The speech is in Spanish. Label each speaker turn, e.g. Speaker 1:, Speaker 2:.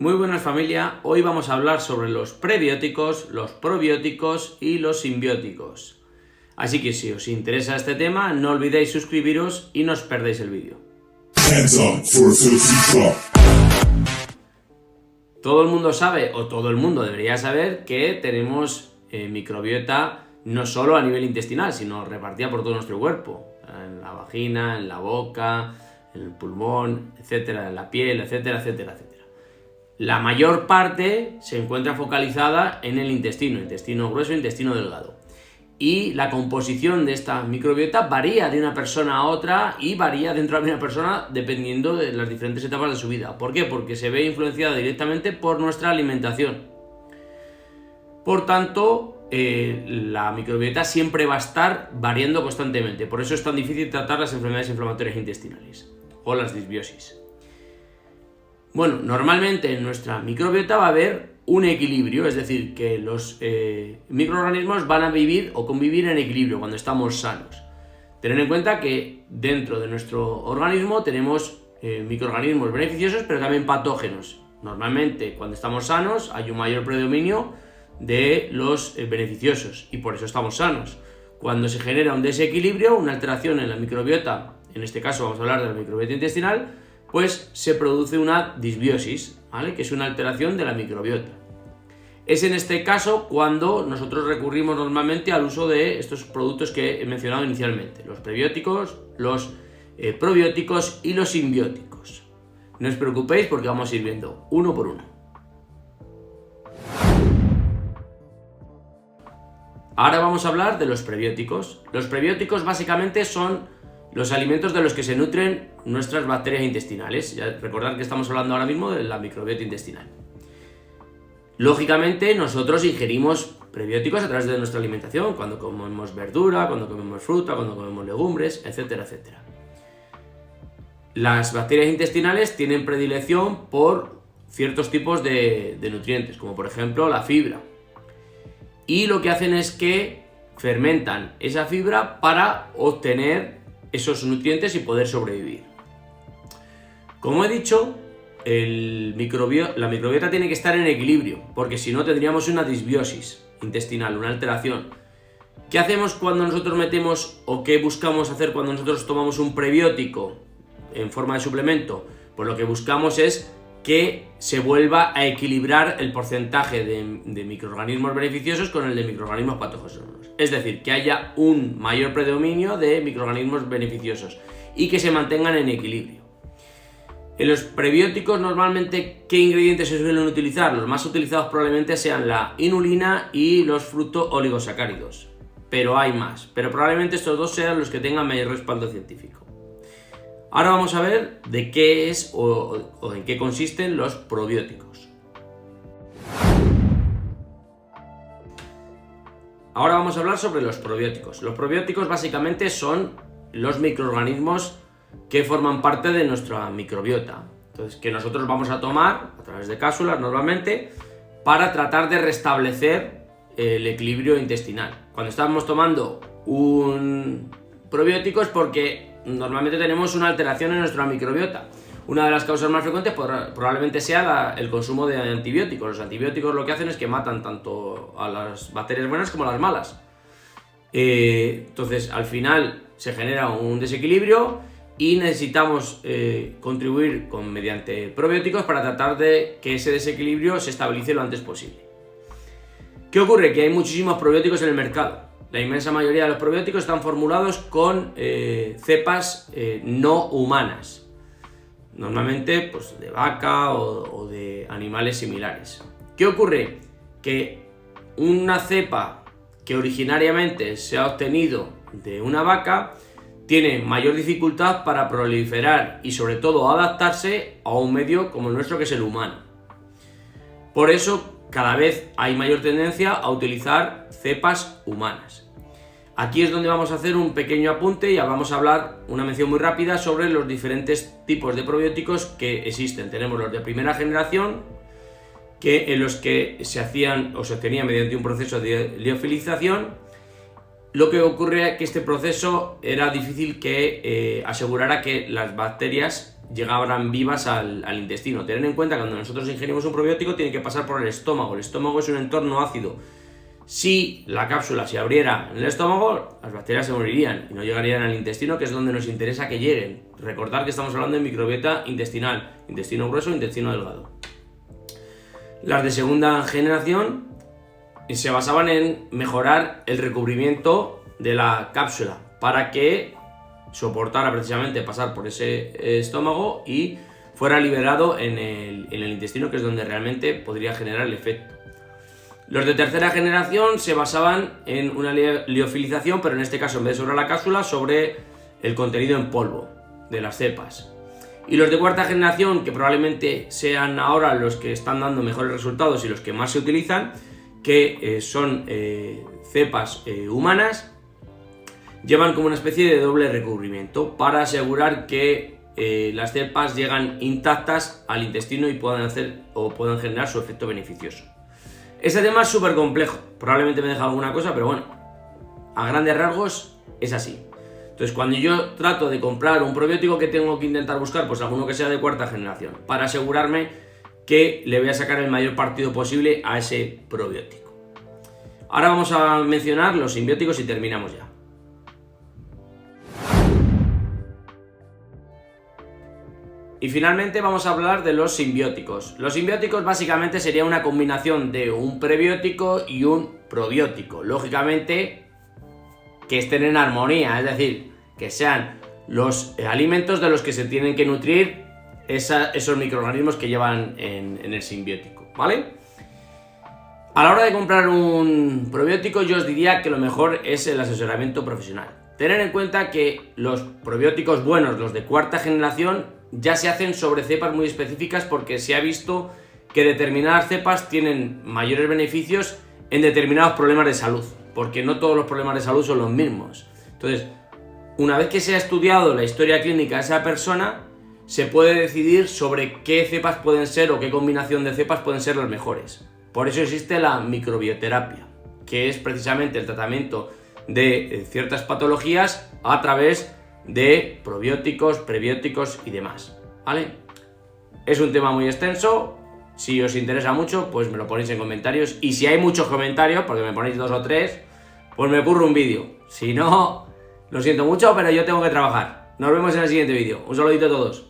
Speaker 1: Muy buenas familia, hoy vamos a hablar sobre los prebióticos, los probióticos y los simbióticos. Así que si os interesa este tema, no olvidéis suscribiros y no os perdéis el vídeo. Todo el mundo sabe, o todo el mundo debería saber, que tenemos microbiota no solo a nivel intestinal, sino repartida por todo nuestro cuerpo. En la vagina, en la boca, en el pulmón, etcétera, en la piel, etcétera, etcétera, etcétera. La mayor parte se encuentra focalizada en el intestino grueso, intestino delgado. Y la composición de esta microbiota varía de una persona a otra y varía dentro de una persona dependiendo de las diferentes etapas de su vida. ¿Por qué? Porque se ve influenciada directamente por nuestra alimentación. Por tanto, la microbiota siempre va a estar variando constantemente. Por eso es tan difícil tratar las enfermedades inflamatorias intestinales o las disbiosis. Bueno, normalmente en nuestra microbiota va a haber un equilibrio, es decir, que los microorganismos van a vivir o convivir en equilibrio cuando estamos sanos. Tened en cuenta que dentro de nuestro organismo tenemos microorganismos beneficiosos, pero también patógenos. Normalmente cuando estamos sanos hay un mayor predominio de los beneficiosos y por eso estamos sanos. Cuando se genera un desequilibrio, una alteración en la microbiota, en este caso vamos a hablar de la microbiota intestinal, pues se produce una disbiosis, ¿vale? Que es una alteración de la microbiota. Es en este caso cuando nosotros recurrimos normalmente al uso de estos productos que he mencionado inicialmente, los prebióticos, los probióticos y los simbióticos. No os preocupéis porque vamos a ir viendo uno por uno. Ahora vamos a hablar de los prebióticos. Los prebióticos básicamente son los alimentos de los que se nutren nuestras bacterias intestinales. Ya recordad que estamos hablando ahora mismo de la microbiota intestinal. Lógicamente nosotros ingerimos prebióticos a través de nuestra alimentación, cuando comemos verdura, cuando comemos fruta, cuando comemos legumbres, etcétera, etcétera. Las bacterias intestinales tienen predilección por ciertos tipos de nutrientes, como por ejemplo la fibra. Y lo que hacen es que fermentan esa fibra para obtener esos nutrientes y poder sobrevivir. Como he dicho, la microbiota tiene que estar en equilibrio, porque si no tendríamos una disbiosis intestinal, una alteración. ¿Qué hacemos cuando nosotros metemos o qué buscamos hacer cuando nosotros tomamos un prebiótico en forma de suplemento? Pues lo que buscamos es que se vuelva a equilibrar el porcentaje de microorganismos beneficiosos con el de microorganismos patógenos. Es decir, que haya un mayor predominio de microorganismos beneficiosos y que se mantengan en equilibrio. En los prebióticos normalmente, ¿qué ingredientes se suelen utilizar? Los más utilizados probablemente sean la inulina y los fructooligosacáridos. Pero hay más. Pero probablemente estos dos sean los que tengan mayor respaldo científico. Ahora vamos a ver de qué es o en qué consisten los probióticos. Ahora vamos a hablar sobre los probióticos. Los probióticos básicamente son los microorganismos que forman parte de nuestra microbiota. Entonces, que nosotros vamos a tomar a través de cápsulas normalmente para tratar de restablecer el equilibrio intestinal. Cuando estamos tomando un probiótico es porque normalmente tenemos una alteración en nuestra microbiota. Una de las causas más frecuentes probablemente sea el consumo de antibióticos. Los antibióticos lo que hacen es que matan tanto a las bacterias buenas como a las malas. Entonces, al final se genera un desequilibrio y necesitamos contribuir mediante probióticos para tratar de que ese desequilibrio se estabilice lo antes posible. ¿Qué ocurre? Que hay muchísimos probióticos en el mercado. La inmensa mayoría de los probióticos están formulados con cepas no humanas. Normalmente pues, de vaca o de animales similares. ¿Qué ocurre? Que una cepa que originariamente se ha obtenido de una vaca tiene mayor dificultad para proliferar y sobre todo adaptarse a un medio como el nuestro, que es el humano. Por eso cada vez hay mayor tendencia a utilizar cepas humanas. Aquí es donde vamos a hacer un pequeño apunte y vamos a hablar una mención muy rápida sobre los diferentes tipos de probióticos que existen. Tenemos los de primera generación, en los que se hacían o se obtenían mediante un proceso de liofilización, lo que ocurre es que este proceso era difícil que asegurara que las bacterias llegaran vivas al intestino. Tened en cuenta que cuando nosotros ingerimos un probiótico tiene que pasar por el estómago. El estómago es un entorno ácido. Si la cápsula se abriera en el estómago, las bacterias se morirían y no llegarían al intestino, que es donde nos interesa que lleguen. Recordad que estamos hablando de microbiota intestinal, intestino grueso e intestino delgado. Las de segunda generación se basaban en mejorar el recubrimiento de la cápsula para que soportara precisamente pasar por ese estómago y fuera liberado en el intestino, que es donde realmente podría generar el efecto. Los de tercera generación se basaban en una liofilización, pero en este caso en vez de sobre la cápsula, sobre el contenido en polvo de las cepas. Y los de cuarta generación, que probablemente sean ahora los que están dando mejores resultados y los que más se utilizan, que son cepas humanas, llevan como una especie de doble recubrimiento para asegurar que las cepas llegan intactas al intestino y puedan generar su efecto beneficioso. Este tema es súper complejo, probablemente me he dejado alguna cosa, pero bueno, a grandes rasgos es así. Entonces, cuando yo trato de comprar un probiótico, ¿qué tengo que intentar buscar? Pues alguno que sea de cuarta generación, para asegurarme que le voy a sacar el mayor partido posible a ese probiótico. Ahora vamos a mencionar los simbióticos y terminamos ya. Y finalmente vamos a hablar de los simbióticos. Los simbióticos básicamente sería una combinación de un prebiótico y un probiótico. Lógicamente que estén en armonía, es decir, que sean los alimentos de los que se tienen que nutrir esos microorganismos que llevan en el simbiótico, ¿vale? A la hora de comprar un probiótico yo os diría que lo mejor es el asesoramiento profesional. Tener en cuenta que los probióticos buenos, los de cuarta generación, ya se hacen sobre cepas muy específicas porque se ha visto que determinadas cepas tienen mayores beneficios en determinados problemas de salud, porque no todos los problemas de salud son los mismos. Entonces, una vez que se ha estudiado la historia clínica de esa persona, se puede decidir sobre qué cepas pueden ser o qué combinación de cepas pueden ser las mejores. Por eso existe la microbioterapia, que es precisamente el tratamiento de ciertas patologías a través de probióticos, prebióticos y demás, ¿vale? Es un tema muy extenso. Si os interesa mucho, pues me lo ponéis en comentarios, y si hay muchos comentarios, porque me ponéis 2 o 3, pues me curro un vídeo. Si no, lo siento mucho, pero yo tengo que trabajar. Nos vemos en el siguiente vídeo. Un saludito a todos.